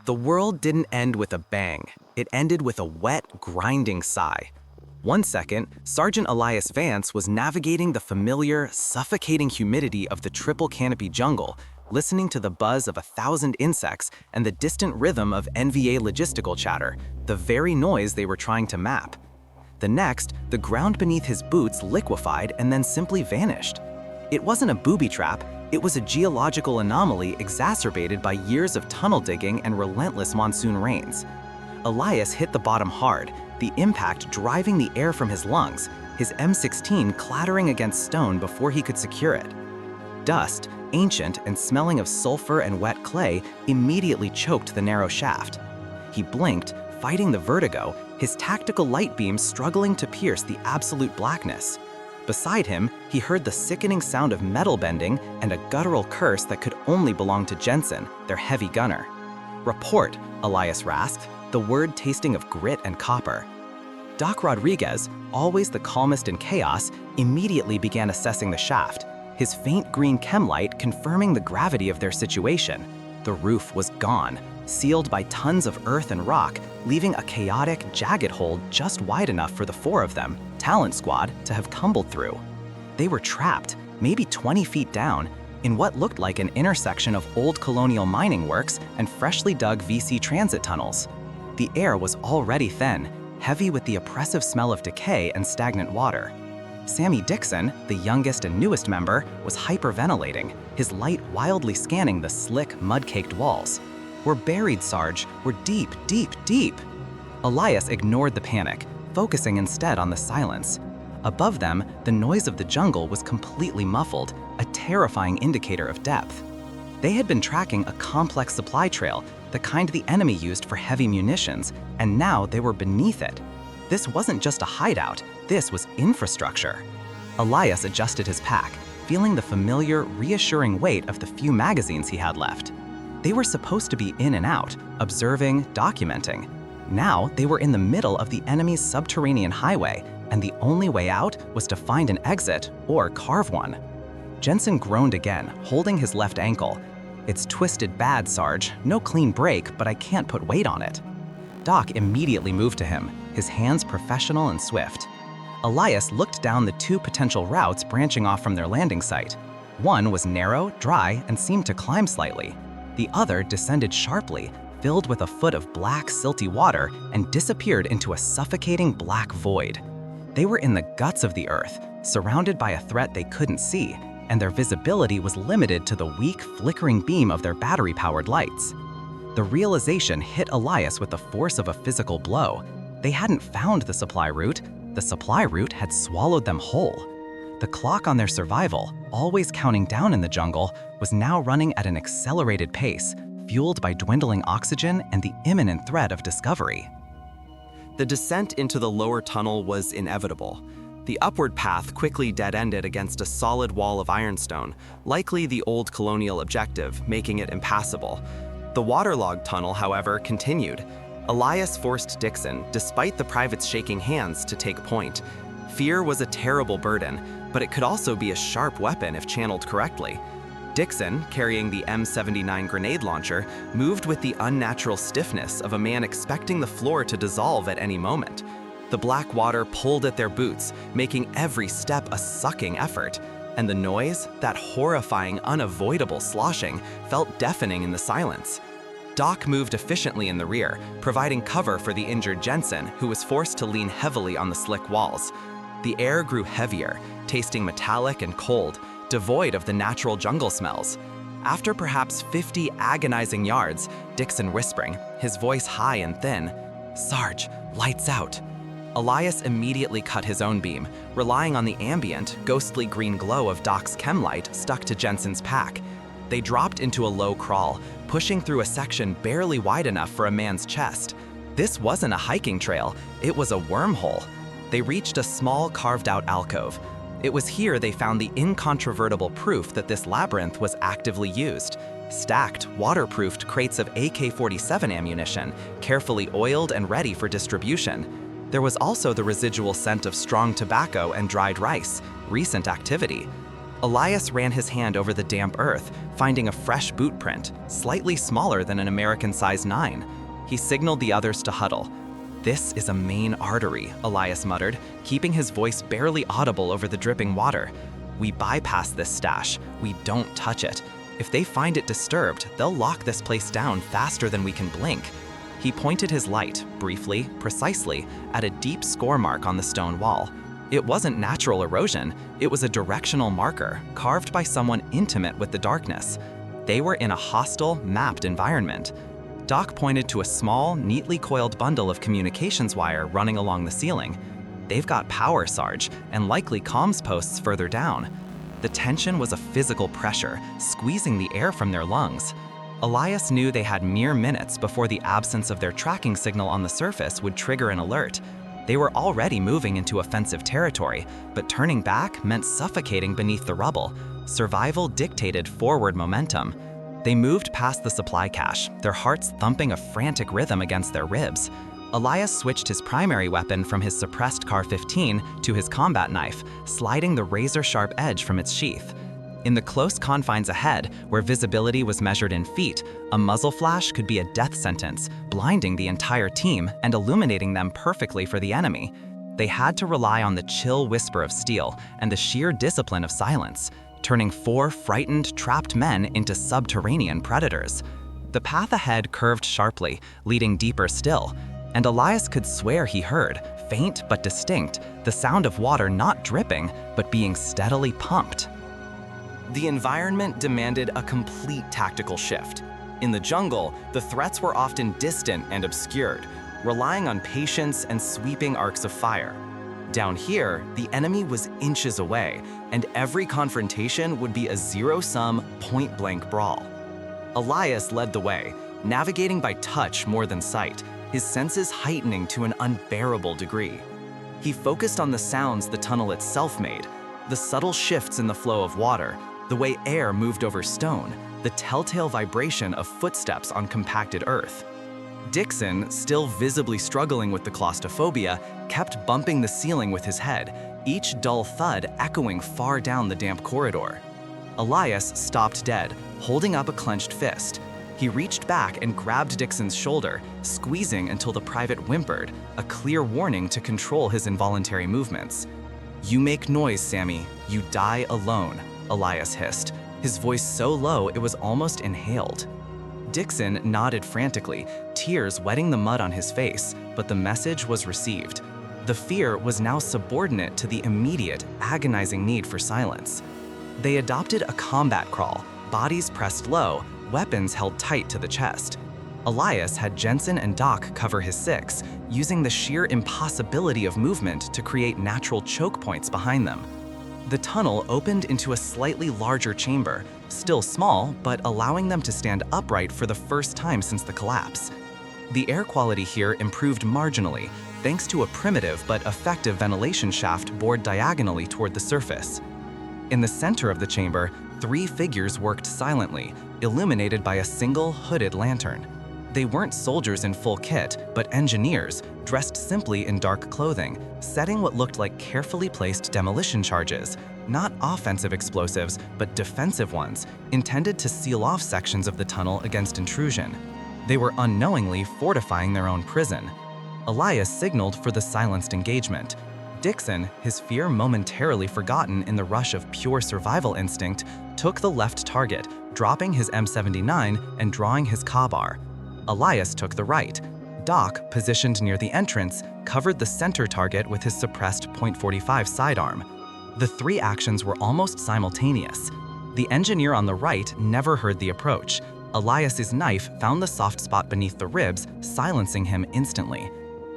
The world didn't end with a bang. It ended with a wet, grinding sigh. One second, Sergeant Elias Vance was navigating the familiar, suffocating humidity of the triple canopy jungle, listening to the buzz of 1,000 insects and the distant rhythm of NVA logistical chatter, the very noise they were trying to map. The next, the ground beneath his boots liquefied and then simply vanished. It wasn't a booby trap, it was a geological anomaly exacerbated by years of tunnel digging and relentless monsoon rains. Elias hit the bottom hard, the impact driving the air from his lungs, his M16 clattering against stone before he could secure it. Dust, ancient and smelling of sulfur and wet clay, immediately choked the narrow shaft. He blinked, fighting the vertigo, his tactical light beam struggling to pierce the absolute blackness. Beside him, he heard the sickening sound of metal bending and a guttural curse that could only belong to Jensen, their heavy gunner. "Report," Elias rasped, the word tasting of grit and copper. Doc Rodriguez, always the calmest in chaos, immediately began assessing the shaft, his faint green chem light confirming the gravity of their situation. The roof was gone, sealed by tons of earth and rock, leaving a chaotic, jagged hole just wide enough for the four of them, Talon Squad, to have tumbled through. They were trapped, maybe 20 feet down, in what looked like an intersection of old colonial mining works and freshly dug VC transit tunnels. The air was already thin, heavy with the oppressive smell of decay and stagnant water. Sammy Dixon, the youngest and newest member, was hyperventilating, his light wildly scanning the slick, mud-caked walls. "We're buried, Sarge. We're deep, deep, deep." Elias ignored the panic, focusing instead on the silence. Above them, the noise of the jungle was completely muffled, a terrifying indicator of depth. They had been tracking a complex supply trail, the kind the enemy used for heavy munitions, and now they were beneath it. This wasn't just a hideout, this was infrastructure. Elias adjusted his pack, feeling the familiar, reassuring weight of the few magazines he had left. They were supposed to be in and out, observing, documenting. Now they were in the middle of the enemy's subterranean highway, and the only way out was to find an exit or carve one. Jensen groaned again, holding his left ankle. "It's twisted bad, Sarge. No clean break, but I can't put weight on it." Doc immediately moved to him, his hands professional and swift. Elias looked down the two potential routes branching off from their landing site. One was narrow, dry, and seemed to climb slightly. The other descended sharply, filled with a foot of black, silty water, and disappeared into a suffocating black void. They were in the guts of the earth, surrounded by a threat they couldn't see, and their visibility was limited to the weak, flickering beam of their battery-powered lights. The realization hit Elias with the force of a physical blow. They hadn't found the supply route had swallowed them whole. The clock on their survival, always counting down in the jungle, was now running at an accelerated pace, fueled by dwindling oxygen and the imminent threat of discovery. The descent into the lower tunnel was inevitable. The upward path quickly dead-ended against a solid wall of ironstone, likely the old colonial objective, making it impassable. The waterlogged tunnel, however, continued. Elias forced Dixon, despite the private's shaking hands, to take point. Fear was a terrible burden, but it could also be a sharp weapon if channeled correctly. Dixon, carrying the M79 grenade launcher, moved with the unnatural stiffness of a man expecting the floor to dissolve at any moment. The black water pulled at their boots, making every step a sucking effort. And the noise, that horrifying, unavoidable sloshing, felt deafening in the silence. Doc moved efficiently in the rear, providing cover for the injured Jensen, who was forced to lean heavily on the slick walls. The air grew heavier, tasting metallic and cold, devoid of the natural jungle smells. After perhaps 50 agonizing yards, Dixon whispering, his voice high and thin, "Sarge, lights out." Elias immediately cut his own beam, relying on the ambient, ghostly green glow of Doc's chem light stuck to Jensen's pack. They dropped into a low crawl, pushing through a section barely wide enough for a man's chest. This wasn't a hiking trail, it was a wormhole. They reached a small carved-out alcove. It was here they found the incontrovertible proof that this labyrinth was actively used. Stacked, waterproofed crates of AK-47 ammunition, carefully oiled and ready for distribution. There was also the residual scent of strong tobacco and dried rice, recent activity. Elias ran his hand over the damp earth, finding a fresh boot print, slightly smaller than an American size 9. He signaled the others to huddle. "This is a main artery," Elias muttered, keeping his voice barely audible over the dripping water. "We bypass this stash. We don't touch it. If they find it disturbed, they'll lock this place down faster than we can blink." He pointed his light, briefly, precisely, at a deep score mark on the stone wall. It wasn't natural erosion, it was a directional marker, carved by someone intimate with the darkness. They were in a hostile, mapped environment. Doc pointed to a small, neatly coiled bundle of communications wire running along the ceiling. "They've got power, Sarge, and likely comms posts further down." The tension was a physical pressure, squeezing the air from their lungs. Elias knew they had mere minutes before the absence of their tracking signal on the surface would trigger an alert. They were already moving into offensive territory, but turning back meant suffocating beneath the rubble. Survival dictated forward momentum. They moved past the supply cache, their hearts thumping a frantic rhythm against their ribs. Elias switched his primary weapon from his suppressed Car-15 to his combat knife, sliding the razor-sharp edge from its sheath. In the close confines ahead, where visibility was measured in feet, a muzzle flash could be a death sentence, blinding the entire team and illuminating them perfectly for the enemy. They had to rely on the chill whisper of steel and the sheer discipline of silence, turning 4 frightened, trapped men into subterranean predators. The path ahead curved sharply, leading deeper still, and Elias could swear he heard, faint but distinct, the sound of water not dripping, but being steadily pumped. The environment demanded a complete tactical shift. In the jungle, the threats were often distant and obscured, relying on patience and sweeping arcs of fire. Down here, the enemy was inches away, and every confrontation would be a zero-sum, point-blank brawl. Elias led the way, navigating by touch more than sight, his senses heightening to an unbearable degree. He focused on the sounds the tunnel itself made, the subtle shifts in the flow of water, the way air moved over stone, the telltale vibration of footsteps on compacted earth. Dixon, still visibly struggling with the claustrophobia, kept bumping the ceiling with his head, each dull thud echoing far down the damp corridor. Elias stopped dead, holding up a clenched fist. He reached back and grabbed Dixon's shoulder, squeezing until the private whimpered, a clear warning to control his involuntary movements. "You make noise, Sammy. You die alone," Elias hissed, his voice so low it was almost inhaled. Dixon nodded frantically, tears wetting the mud on his face, but the message was received. The fear was now subordinate to the immediate, agonizing need for silence. They adopted a combat crawl, bodies pressed low, weapons held tight to the chest. Elias had Jensen and Doc cover his 6, using the sheer impossibility of movement to create natural choke points behind them. The tunnel opened into a slightly larger chamber, still small, but allowing them to stand upright for the first time since the collapse. The air quality here improved marginally, thanks to a primitive but effective ventilation shaft bored diagonally toward the surface. In the center of the chamber, 3 figures worked silently, illuminated by a single hooded lantern. They weren't soldiers in full kit, but engineers, dressed simply in dark clothing, setting what looked like carefully placed demolition charges, not offensive explosives, but defensive ones, intended to seal off sections of the tunnel against intrusion. They were unknowingly fortifying their own prison. Elias signaled for the silenced engagement. Dixon, his fear momentarily forgotten in the rush of pure survival instinct, took the left target, dropping his M79 and drawing his Ka-bar. Elias took the right. Doc, positioned near the entrance, covered the center target with his suppressed .45 sidearm. The 3 actions were almost simultaneous. The engineer on the right never heard the approach. Elias's knife found the soft spot beneath the ribs, silencing him instantly.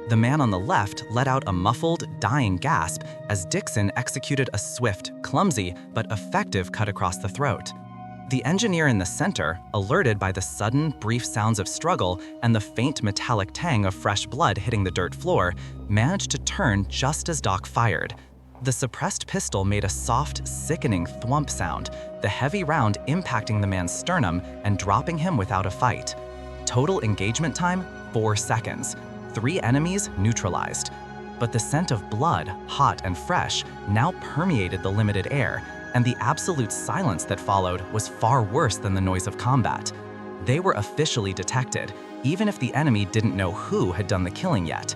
The man on the left let out a muffled, dying gasp as Dixon executed a swift, clumsy, but effective cut across the throat. The engineer in the center, alerted by the sudden, brief sounds of struggle and the faint metallic tang of fresh blood hitting the dirt floor, managed to turn just as Doc fired. The suppressed pistol made a soft, sickening thwump sound, the heavy round impacting the man's sternum and dropping him without a fight. Total engagement time, 4 seconds. 3 enemies neutralized. But the scent of blood, hot and fresh, now permeated the limited air, and the absolute silence that followed was far worse than the noise of combat. They were officially detected, even if the enemy didn't know who had done the killing yet.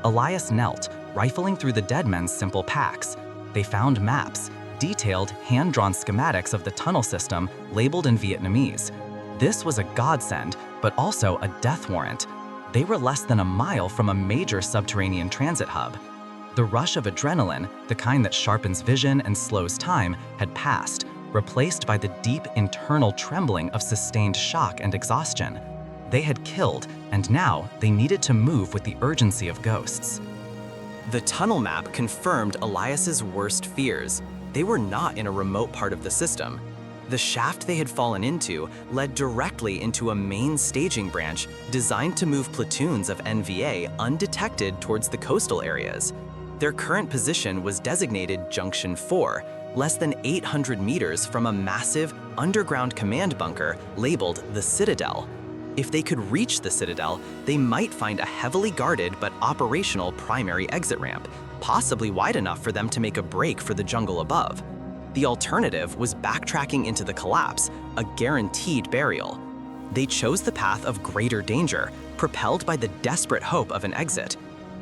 Elias knelt, rifling through the dead men's simple packs. They found maps, detailed, hand-drawn schematics of the tunnel system labeled in Vietnamese. This was a godsend, but also a death warrant. They were less than a mile from a major subterranean transit hub. The rush of adrenaline, the kind that sharpens vision and slows time, had passed, replaced by the deep internal trembling of sustained shock and exhaustion. They had killed, and now they needed to move with the urgency of ghosts. The tunnel map confirmed Elias's worst fears. They were not in a remote part of the system. The shaft they had fallen into led directly into a main staging branch designed to move platoons of NVA undetected towards the coastal areas. Their current position was designated Junction 4, less than 800 meters from a massive underground command bunker labeled the Citadel. If they could reach the Citadel, they might find a heavily guarded but operational primary exit ramp, possibly wide enough for them to make a break for the jungle above. The alternative was backtracking into the collapse, a guaranteed burial. They chose the path of greater danger, propelled by the desperate hope of an exit.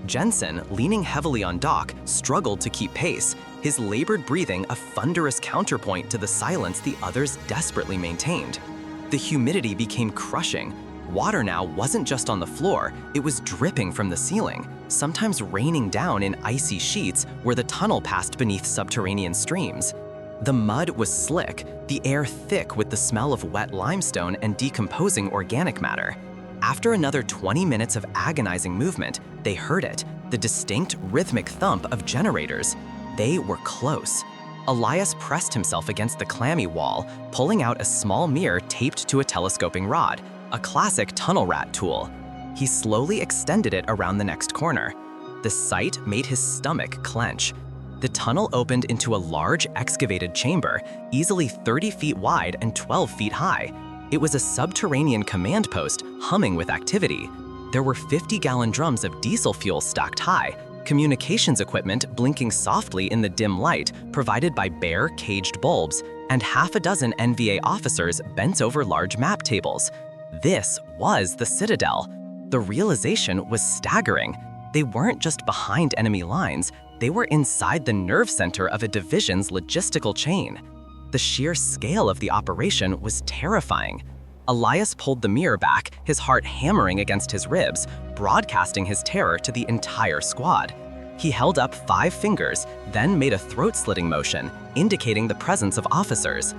Jensen, leaning heavily on Doc, struggled to keep pace, his labored breathing a thunderous counterpoint to the silence the others desperately maintained. The humidity became crushing. Water now wasn't just on the floor, it was dripping from the ceiling, sometimes raining down in icy sheets where the tunnel passed beneath subterranean streams. The mud was slick, the air thick with the smell of wet limestone and decomposing organic matter. After another 20 minutes of agonizing movement, they heard it, the distinct rhythmic thump of generators. They were close. Elias pressed himself against the clammy wall, pulling out a small mirror taped to a telescoping rod, a classic tunnel rat tool. He slowly extended it around the next corner. The sight made his stomach clench. The tunnel opened into a large excavated chamber, easily 30 feet wide and 12 feet high. It was a subterranean command post humming with activity. There were 50-gallon drums of diesel fuel stacked high, communications equipment blinking softly in the dim light provided by bare, caged bulbs, and half a dozen NVA officers bent over large map tables. This was the Citadel. The realization was staggering. They weren't just behind enemy lines, they were inside the nerve center of a division's logistical chain. The sheer scale of the operation was terrifying. Elias pulled the mirror back, his heart hammering against his ribs, broadcasting his terror to the entire squad. He held up 5 fingers, then made a throat-slitting motion, indicating the presence of officers.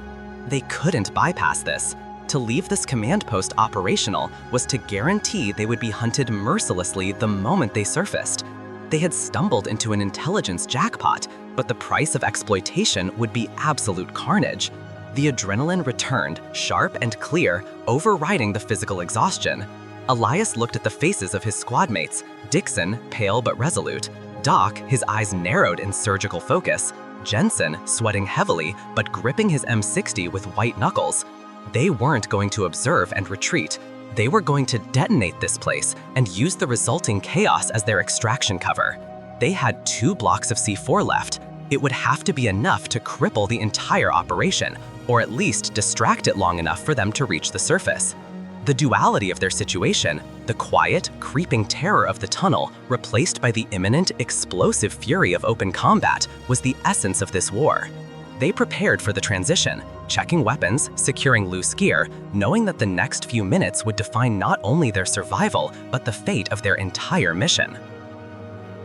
They couldn't bypass this. To leave this command post operational was to guarantee they would be hunted mercilessly the moment they surfaced. They had stumbled into an intelligence jackpot, but the price of exploitation would be absolute carnage. The adrenaline returned, sharp and clear, overriding the physical exhaustion. Elias looked at the faces of his squad mates, Dixon, pale but resolute, Doc, his eyes narrowed in surgical focus, Jensen, sweating heavily but gripping his M60 with white knuckles. They weren't going to observe and retreat. They were going to detonate this place and use the resulting chaos as their extraction cover. They had 2 blocks of C4 left. It would have to be enough to cripple the entire operation, or at least distract it long enough for them to reach the surface. The duality of their situation, the quiet, creeping terror of the tunnel replaced by the imminent, explosive fury of open combat, was the essence of this war. They prepared for the transition, checking weapons, securing loose gear, knowing that the next few minutes would define not only their survival, but the fate of their entire mission.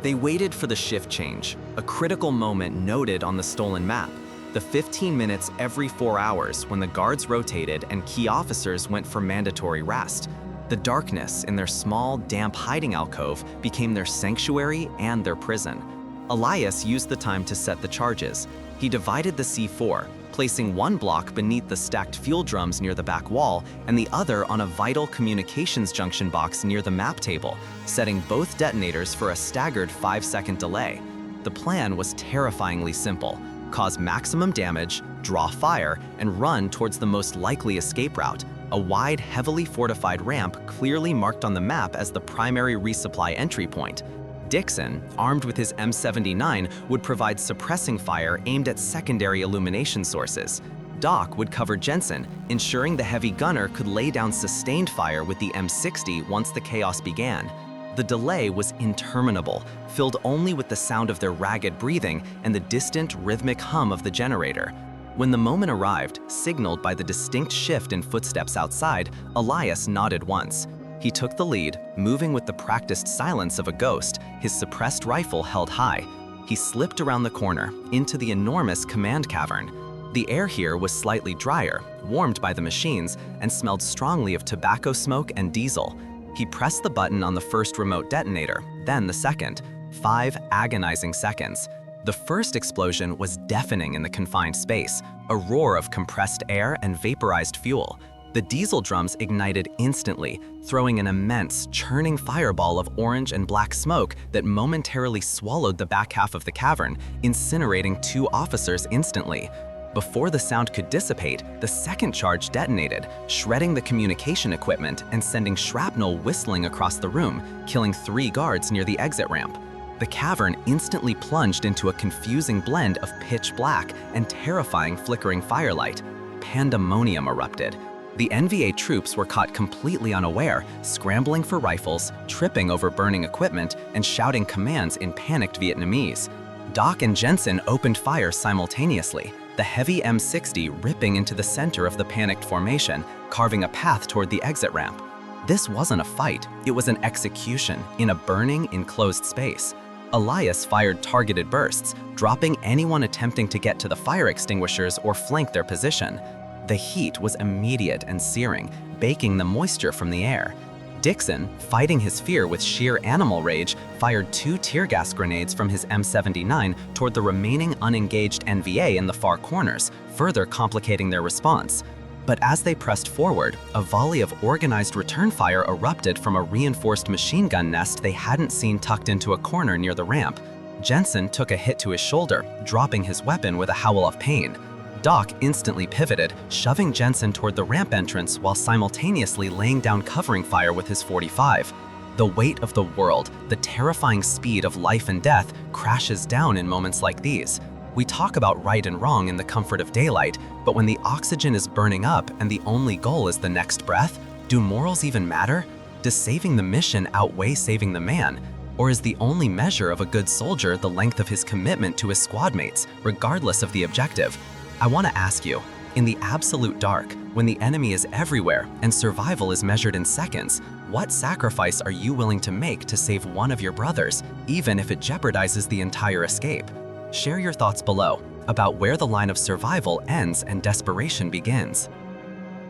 They waited for the shift change, a critical moment noted on the stolen map. The 15 minutes every 4 hours when the guards rotated and key officers went for mandatory rest. The darkness in their small, damp hiding alcove became their sanctuary and their prison. Elias used the time to set the charges. He divided the C4, placing 1 block beneath the stacked fuel drums near the back wall and the other on a vital communications junction box near the map table, setting both detonators for a staggered 5-second delay. The plan was terrifyingly simple: cause maximum damage, draw fire, and run towards the most likely escape route, a wide, heavily fortified ramp clearly marked on the map as the primary resupply entry point. Dixon, armed with his M79, would provide suppressing fire aimed at secondary illumination sources. Doc would cover Jensen, ensuring the heavy gunner could lay down sustained fire with the M60 once the chaos began. The delay was interminable, filled only with the sound of their ragged breathing and the distant rhythmic hum of the generator. When the moment arrived, signaled by the distinct shift in footsteps outside, Elias nodded once. He took the lead, moving with the practiced silence of a ghost, his suppressed rifle held high. He slipped around the corner, into the enormous command cavern. The air here was slightly drier, warmed by the machines, and smelled strongly of tobacco smoke and diesel. He pressed the button on the first remote detonator, then the second. 5 agonizing seconds. The first explosion was deafening in the confined space, a roar of compressed air and vaporized fuel. The diesel drums ignited instantly, throwing an immense, churning fireball of orange and black smoke that momentarily swallowed the back half of the cavern, incinerating 2 officers instantly. Before the sound could dissipate, the second charge detonated, shredding the communication equipment and sending shrapnel whistling across the room, killing 3 guards near the exit ramp. The cavern instantly plunged into a confusing blend of pitch black and terrifying flickering firelight. Pandemonium erupted. The NVA troops were caught completely unaware, scrambling for rifles, tripping over burning equipment, and shouting commands in panicked Vietnamese. Doc and Jensen opened fire simultaneously, the heavy M60 ripping into the center of the panicked formation, carving a path toward the exit ramp. This wasn't a fight, it was an execution in a burning, enclosed space. Elias fired targeted bursts, dropping anyone attempting to get to the fire extinguishers or flank their position. The heat was immediate and searing, baking the moisture from the air. Dixon, fighting his fear with sheer animal rage, fired 2 tear gas grenades from his M79 toward the remaining unengaged NVA in the far corners, further complicating their response. But as they pressed forward, a volley of organized return fire erupted from a reinforced machine gun nest they hadn't seen tucked into a corner near the ramp. Jensen took a hit to his shoulder, dropping his weapon with a howl of pain. Doc instantly pivoted, shoving Jensen toward the ramp entrance while simultaneously laying down covering fire with his 45. The weight of the world, the terrifying speed of life and death, crashes down in moments like these. We talk about right and wrong in the comfort of daylight, but when the oxygen is burning up and the only goal is the next breath, do morals even matter? Does saving the mission outweigh saving the man? Or is the only measure of a good soldier the length of his commitment to his squad mates, regardless of the objective? I want to ask you, in the absolute dark, when the enemy is everywhere and survival is measured in seconds, what sacrifice are you willing to make to save one of your brothers, even if it jeopardizes the entire escape? Share your thoughts below about where the line of survival ends and desperation begins.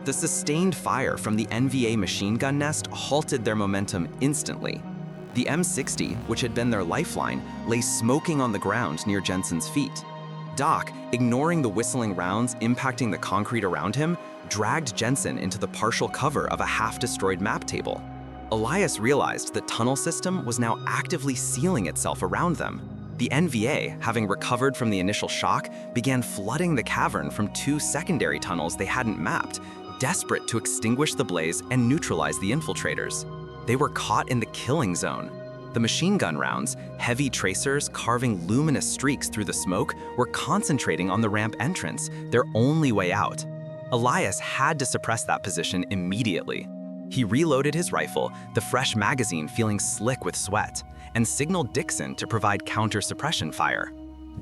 The sustained fire from the NVA machine gun nest halted their momentum instantly. The M60, which had been their lifeline, lay smoking on the ground near Jensen's feet. Doc, ignoring the whistling rounds impacting the concrete around him, dragged Jensen into the partial cover of a half-destroyed map table. Elias realized the tunnel system was now actively sealing itself around them. The NVA, having recovered from the initial shock, began flooding the cavern from 2 secondary tunnels they hadn't mapped, desperate to extinguish the blaze and neutralize the infiltrators. They were caught in the killing zone. The machine gun rounds, heavy tracers carving luminous streaks through the smoke, were concentrating on the ramp entrance, their only way out. Elias had to suppress that position immediately. He reloaded his rifle, the fresh magazine feeling slick with sweat, and signaled Dixon to provide counter-suppression fire.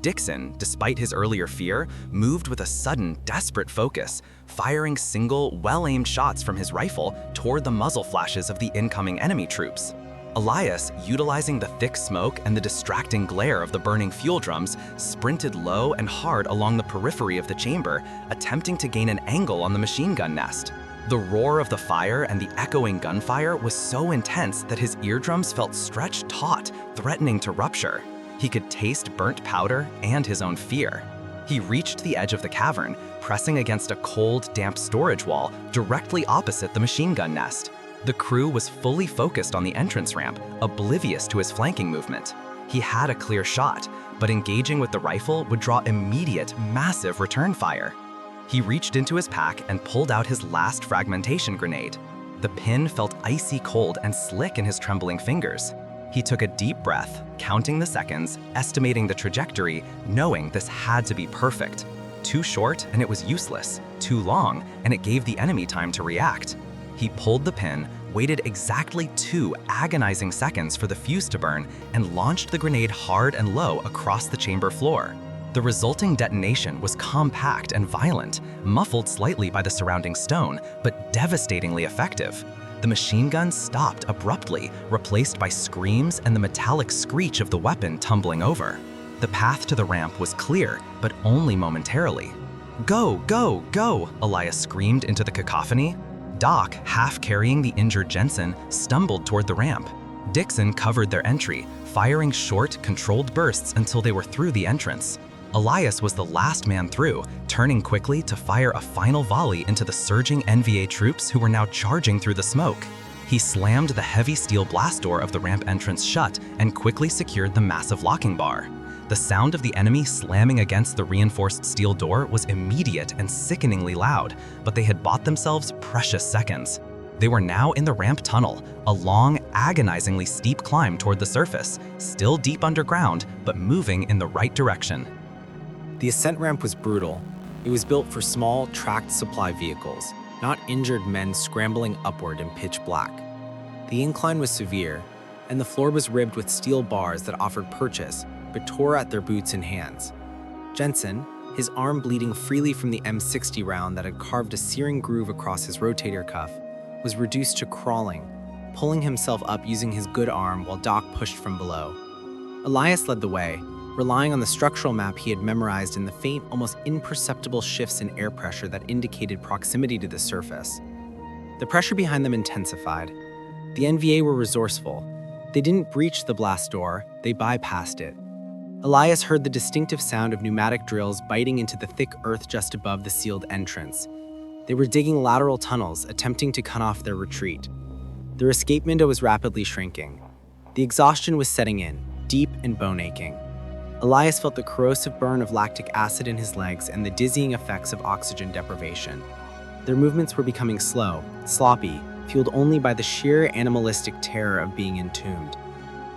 Dixon, despite his earlier fear, moved with a sudden, desperate focus, firing single, well-aimed shots from his rifle toward the muzzle flashes of the incoming enemy troops. Elias, utilizing the thick smoke and the distracting glare of the burning fuel drums, sprinted low and hard along the periphery of the chamber, attempting to gain an angle on the machine gun nest. The roar of the fire and the echoing gunfire was so intense that his eardrums felt stretched taut, threatening to rupture. He could taste burnt powder and his own fear. He reached the edge of the cavern, pressing against a cold, damp storage wall directly opposite the machine gun nest. The crew was fully focused on the entrance ramp, oblivious to his flanking movement. He had a clear shot, but engaging with the rifle would draw immediate, massive return fire. He reached into his pack and pulled out his last fragmentation grenade. The pin felt icy cold and slick in his trembling fingers. He took a deep breath, counting the seconds, estimating the trajectory, knowing this had to be perfect. Too short and it was useless. Too long and it gave the enemy time to react. He pulled the pin, waited exactly 2 agonizing seconds for the fuse to burn, and launched the grenade hard and low across the chamber floor. The resulting detonation was compact and violent, muffled slightly by the surrounding stone, but devastatingly effective. The machine gun stopped abruptly, replaced by screams and the metallic screech of the weapon tumbling over. The path to the ramp was clear, but only momentarily. "Go, go, go!" Elias screamed into the cacophony. Doc, half carrying the injured Jensen, stumbled toward the ramp. Dixon covered their entry, firing short, controlled bursts until they were through the entrance. Elias was the last man through, turning quickly to fire a final volley into the surging NVA troops who were now charging through the smoke. He slammed the heavy steel blast door of the ramp entrance shut and quickly secured the massive locking bar. The sound of the enemy slamming against the reinforced steel door was immediate and sickeningly loud, but they had bought themselves precious seconds. They were now in the ramp tunnel, a long, agonizingly steep climb toward the surface, still deep underground, but moving in the right direction. The ascent ramp was brutal. It was built for small, tracked supply vehicles, not injured men scrambling upward in pitch black. The incline was severe, and the floor was ribbed with steel bars that offered purchase, but tore at their boots and hands. Jensen, his arm bleeding freely from the M60 round that had carved a searing groove across his rotator cuff, was reduced to crawling, pulling himself up using his good arm while Doc pushed from below. Elias led the way, relying on the structural map he had memorized and the faint, almost imperceptible shifts in air pressure that indicated proximity to the surface. The pressure behind them intensified. The NVA were resourceful. They didn't breach the blast door, they bypassed it. Elias heard the distinctive sound of pneumatic drills biting into the thick earth just above the sealed entrance. They were digging lateral tunnels, attempting to cut off their retreat. Their escape window was rapidly shrinking. The exhaustion was setting in, deep and bone-aching. Elias felt the corrosive burn of lactic acid in his legs and the dizzying effects of oxygen deprivation. Their movements were becoming slow, sloppy, fueled only by the sheer animalistic terror of being entombed.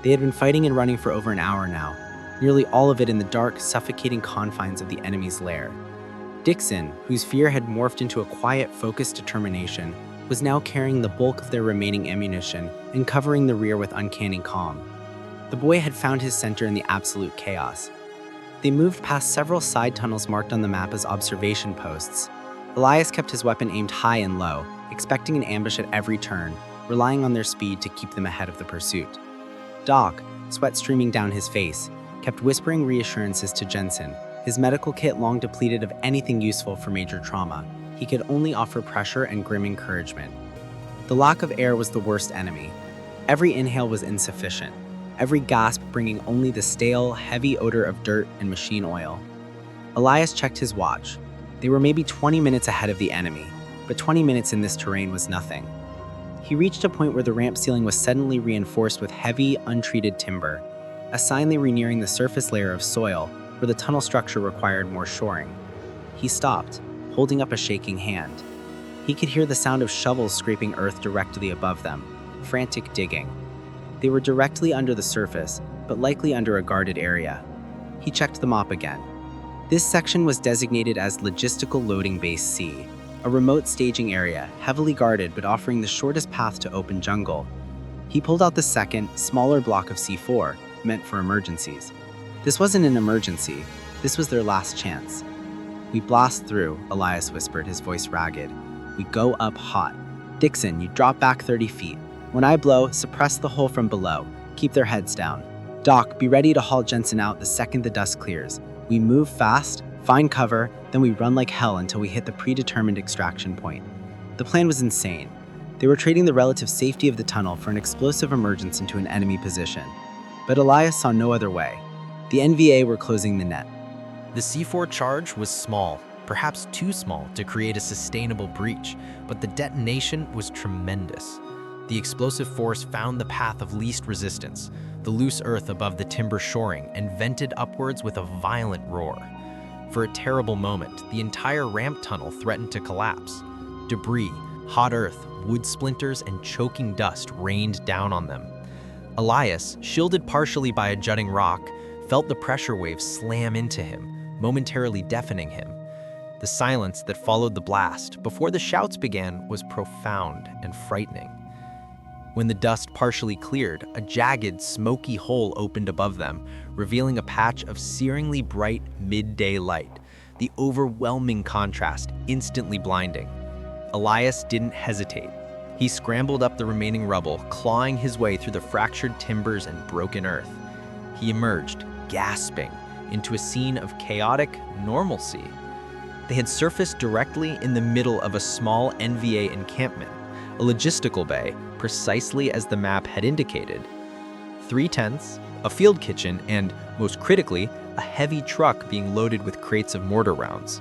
They had been fighting and running for over an hour now, nearly all of it in the dark, suffocating confines of the enemy's lair. Dixon, whose fear had morphed into a quiet, focused determination, was now carrying the bulk of their remaining ammunition and covering the rear with uncanny calm. The boy had found his center in the absolute chaos. They moved past several side tunnels marked on the map as observation posts. Elias kept his weapon aimed high and low, expecting an ambush at every turn, relying on their speed to keep them ahead of the pursuit. Doc, sweat streaming down his face, kept whispering reassurances to Jensen, his medical kit long depleted of anything useful for major trauma. He could only offer pressure and grim encouragement. The lack of air was the worst enemy. Every inhale was insufficient, every gasp bringing only the stale, heavy odor of dirt and machine oil. Elias checked his watch. They were maybe 20 minutes ahead of the enemy, but 20 minutes in this terrain was nothing. He reached a point where the ramp ceiling was suddenly reinforced with heavy, untreated timber, a sign they were nearing the surface layer of soil where the tunnel structure required more shoring. He stopped, holding up a shaking hand. He could hear the sound of shovels scraping earth directly above them, frantic digging. They were directly under the surface, but likely under a guarded area. He checked the map again. This section was designated as Logistical Loading Base C, a remote staging area, heavily guarded but offering the shortest path to open jungle. He pulled out the second, smaller block of C4, meant for emergencies. This wasn't an emergency, this was their last chance. "We blast through," Elias whispered, his voice ragged. "We go up hot. Dixon, you drop back 30 feet. When I blow, suppress the hole from below. Keep their heads down. Doc, be ready to haul Jensen out the second the dust clears. We move fast, find cover, then we run like hell until we hit the predetermined extraction point." The plan was insane. They were trading the relative safety of the tunnel for an explosive emergence into an enemy position. But Elias saw no other way. The NVA were closing the net. The C4 charge was small, perhaps too small to create a sustainable breach, but the detonation was tremendous. The explosive force found the path of least resistance, the loose earth above the timber shoring, and vented upwards with a violent roar. For a terrible moment, the entire ramp tunnel threatened to collapse. Debris, hot earth, wood splinters, and choking dust rained down on them. Elias, shielded partially by a jutting rock, felt the pressure wave slam into him, momentarily deafening him. The silence that followed the blast, before the shouts began, was profound and frightening. When the dust partially cleared, a jagged, smoky hole opened above them, revealing a patch of searingly bright midday light, the overwhelming contrast instantly blinding. Elias didn't hesitate. He scrambled up the remaining rubble, clawing his way through the fractured timbers and broken earth. He emerged, gasping, into a scene of chaotic normalcy. They had surfaced directly in the middle of a small NVA encampment, a logistical bay, precisely as the map had indicated. 3 tents, a field kitchen, and, most critically, a heavy truck being loaded with crates of mortar rounds.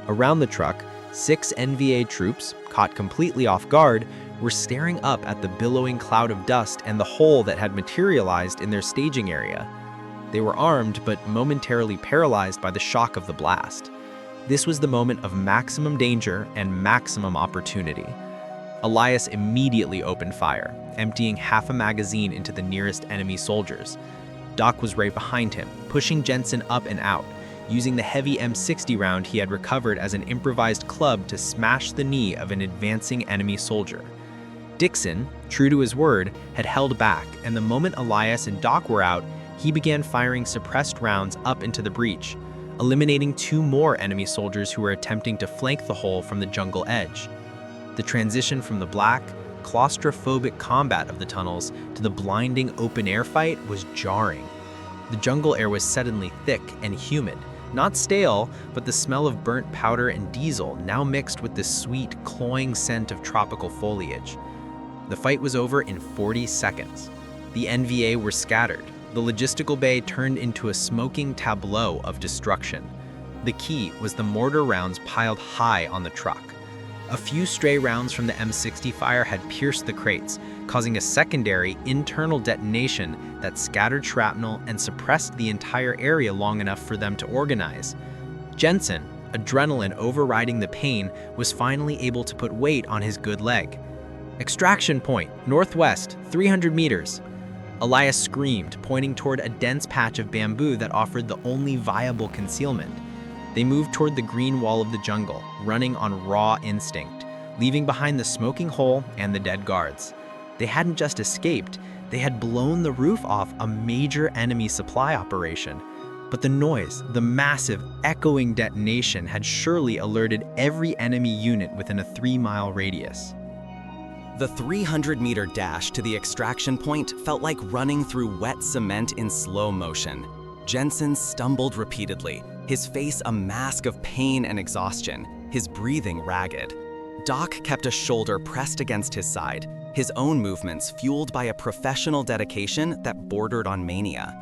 Around the truck, 6 NVA troops, caught completely off guard, were staring up at the billowing cloud of dust and the hole that had materialized in their staging area. They were armed but momentarily paralyzed by the shock of the blast. This was the moment of maximum danger and maximum opportunity. Elias immediately opened fire, emptying half a magazine into the nearest enemy soldiers. Doc was right behind him, pushing Jensen up and out, using the heavy M60 round he had recovered as an improvised club to smash the knee of an advancing enemy soldier. Dixon, true to his word, had held back, and the moment Elias and Doc were out, he began firing suppressed rounds up into the breach, eliminating 2 more enemy soldiers who were attempting to flank the hole from the jungle edge. The transition from the black, claustrophobic combat of the tunnels to the blinding open-air fight was jarring. The jungle air was suddenly thick and humid, not stale, but the smell of burnt powder and diesel now mixed with the sweet, cloying scent of tropical foliage. The fight was over in 40 seconds. The NVA were scattered. The logistical bay turned into a smoking tableau of destruction. The key was the mortar rounds piled high on the truck. A few stray rounds from the M60 fire had pierced the crates, causing a secondary internal detonation that scattered shrapnel and suppressed the entire area long enough for them to organize. Jensen, adrenaline overriding the pain, was finally able to put weight on his good leg. "Extraction point, northwest, 300 meters. Elias screamed, pointing toward a dense patch of bamboo that offered the only viable concealment. They moved toward the green wall of the jungle, running on raw instinct, leaving behind the smoking hole and the dead guards. They hadn't just escaped, they had blown the roof off a major enemy supply operation. But the noise, the massive, echoing detonation, had surely alerted every enemy unit within a 3-mile radius. The 300-meter dash to the extraction point felt like running through wet cement in slow motion. Jensen stumbled repeatedly, his face a mask of pain and exhaustion, his breathing ragged. Doc kept a shoulder pressed against his side, his own movements fueled by a professional dedication that bordered on mania.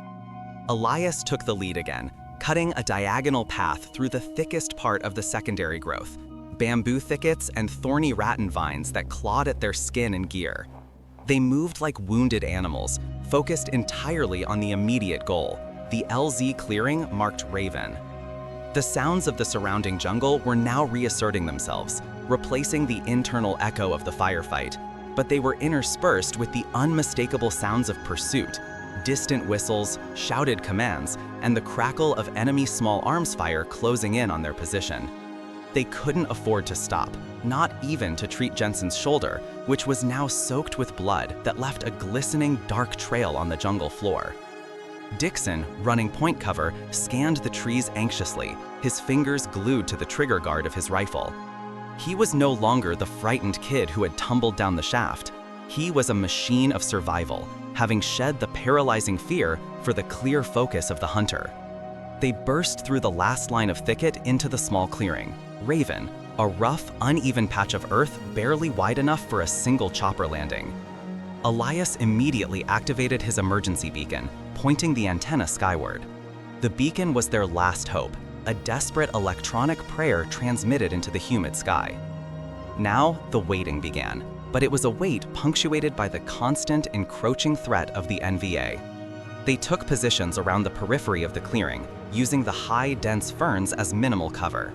Elias took the lead again, cutting a diagonal path through the thickest part of the secondary growth, bamboo thickets and thorny rattan vines that clawed at their skin and gear. They moved like wounded animals, focused entirely on the immediate goal, the LZ clearing marked Raven. The sounds of the surrounding jungle were now reasserting themselves, replacing the internal echo of the firefight, but they were interspersed with the unmistakable sounds of pursuit, distant whistles, shouted commands, and the crackle of enemy small arms fire closing in on their position. They couldn't afford to stop, not even to treat Jensen's shoulder, which was now soaked with blood that left a glistening dark trail on the jungle floor. Dixon, running point cover, scanned the trees anxiously, his fingers glued to the trigger guard of his rifle. He was no longer the frightened kid who had tumbled down the shaft. He was a machine of survival, having shed the paralyzing fear for the clear focus of the hunter. They burst through the last line of thicket into the small clearing. Raven, a rough, uneven patch of earth barely wide enough for a single chopper landing. Elias immediately activated his emergency beacon, pointing the antenna skyward. The beacon was their last hope, a desperate electronic prayer transmitted into the humid sky. Now, the waiting began, but it was a wait punctuated by the constant, encroaching threat of the NVA. They took positions around the periphery of the clearing, using the high, dense ferns as minimal cover.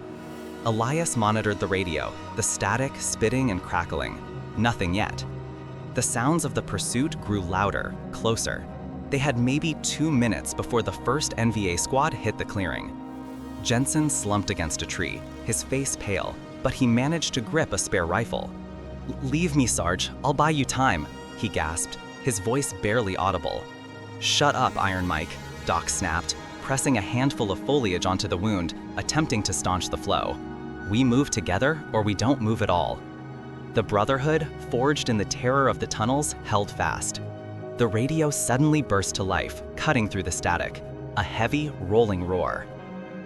Elias monitored the radio, the static, spitting, and crackling. Nothing yet. The sounds of the pursuit grew louder, closer. They had maybe 2 minutes before the first NVA squad hit the clearing. Jensen slumped against a tree, his face pale, but he managed to grip a spare rifle. "Leave me, Sarge. I'll buy you time," he gasped, his voice barely audible. "Shut up, Iron Mike," Doc snapped, pressing a handful of foliage onto the wound, attempting to staunch the flow. "We move together or we don't move at all." The Brotherhood, forged in the terror of the tunnels, held fast. The radio suddenly burst to life, cutting through the static. A heavy, rolling roar.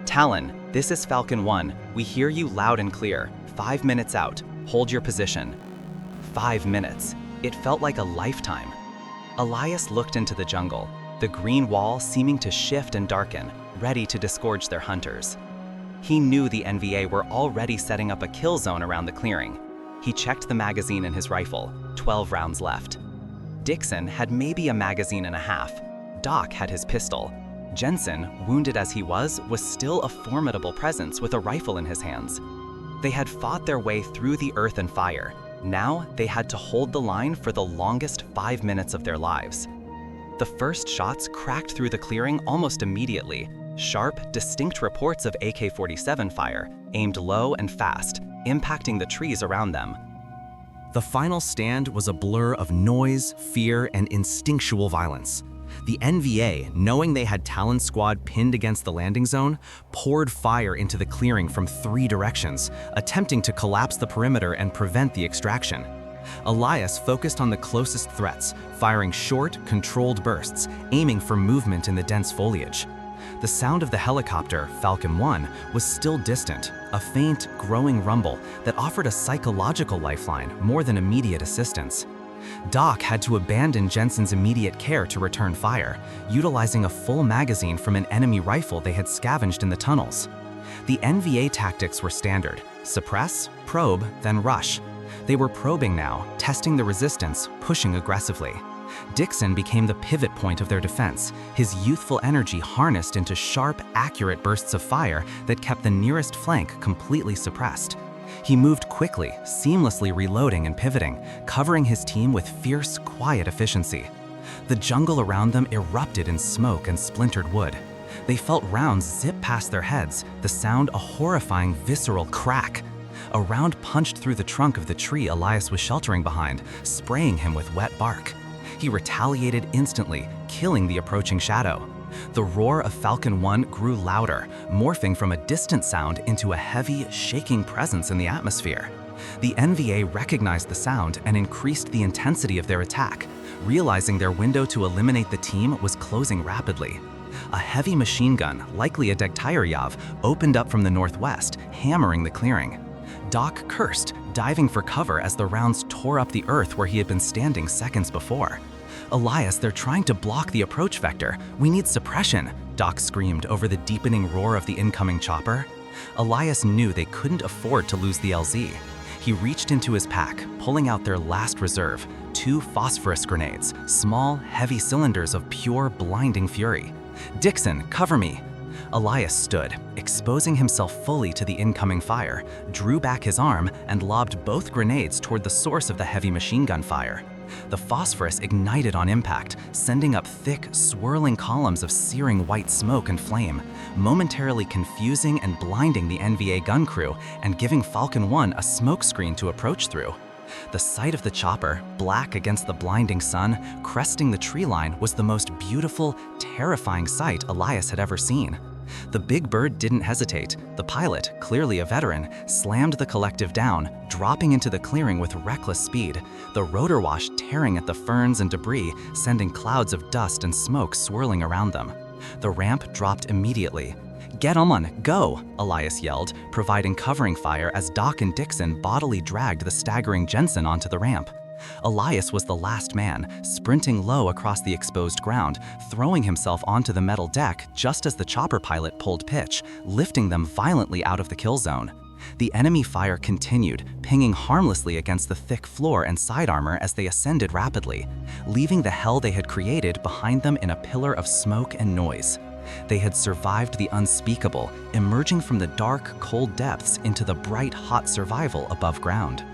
"Talon, this is Falcon 1. We hear you loud and clear. 5 minutes out. Hold your position." 5 minutes. It felt like a lifetime. Elias looked into the jungle, the green wall seeming to shift and darken, ready to disgorge their hunters. He knew the NVA were already setting up a kill zone around the clearing. He checked the magazine in his rifle, 12 rounds left. Dixon had maybe a magazine and a half. Doc had his pistol. Jensen, wounded as he was still a formidable presence with a rifle in his hands. They had fought their way through the earth and fire. Now they had to hold the line for the longest 5 minutes of their lives. The first shots cracked through the clearing almost immediately. Sharp, distinct reports of AK-47 fire, aimed low and fast, impacting the trees around them. The final stand was a blur of noise, fear, and instinctual violence. The NVA, knowing they had Talon Squad pinned against the landing zone, poured fire into the clearing from 3 directions, attempting to collapse the perimeter and prevent the extraction. Elias focused on the closest threats, firing short, controlled bursts, aiming for movement in the dense foliage. The sound of the helicopter, Falcon 1, was still distant, a faint, growing rumble that offered a psychological lifeline more than immediate assistance. Doc had to abandon Jensen's immediate care to return fire, utilizing a full magazine from an enemy rifle they had scavenged in the tunnels. The NVA tactics were standard: suppress, probe, then rush. They were probing now, testing the resistance, pushing aggressively. Dixon became the pivot point of their defense, his youthful energy harnessed into sharp, accurate bursts of fire that kept the nearest flank completely suppressed. He moved quickly, seamlessly reloading and pivoting, covering his team with fierce, quiet efficiency. The jungle around them erupted in smoke and splintered wood. They felt rounds zip past their heads, the sound a horrifying, visceral crack. A round punched through the trunk of the tree Elias was sheltering behind, spraying him with wet bark. He retaliated instantly, killing the approaching shadow. The roar of Falcon 1 grew louder, morphing from a distant sound into a heavy, shaking presence in the atmosphere. The NVA recognized the sound and increased the intensity of their attack, realizing their window to eliminate the team was closing rapidly. A heavy machine gun, likely a Degtyaryov, opened up from the northwest, hammering the clearing. Doc cursed, diving for cover as the rounds tore up the earth where he had been standing seconds before. "Elias, they're trying to block the approach vector. We need suppression," Doc screamed over the deepening roar of the incoming chopper. Elias knew they couldn't afford to lose the LZ. He reached into his pack, pulling out their last reserve, 2 phosphorus grenades, small, heavy cylinders of pure, blinding fury. "Dixon, cover me." Elias stood, exposing himself fully to the incoming fire, drew back his arm, and lobbed both grenades toward the source of the heavy machine gun fire. The phosphorus ignited on impact, sending up thick, swirling columns of searing white smoke and flame, momentarily confusing and blinding the NVA gun crew and giving Falcon 1 a smokescreen to approach through. The sight of the chopper, black against the blinding sun, cresting the tree line was the most beautiful, terrifying sight Elias had ever seen. The big bird didn't hesitate. The pilot, clearly a veteran, slammed the collective down, dropping into the clearing with reckless speed, the rotor wash tearing at the ferns and debris, sending clouds of dust and smoke swirling around them. The ramp dropped immediately. "Get on, go!" Elias yelled, providing covering fire as Doc and Dixon bodily dragged the staggering Jensen onto the ramp. Elias was the last man, sprinting low across the exposed ground, throwing himself onto the metal deck just as the chopper pilot pulled pitch, lifting them violently out of the kill zone. The enemy fire continued, pinging harmlessly against the thick floor and side armor as they ascended rapidly, leaving the hell they had created behind them in a pillar of smoke and noise. They had survived the unspeakable, emerging from the dark, cold depths into the bright, hot survival above ground.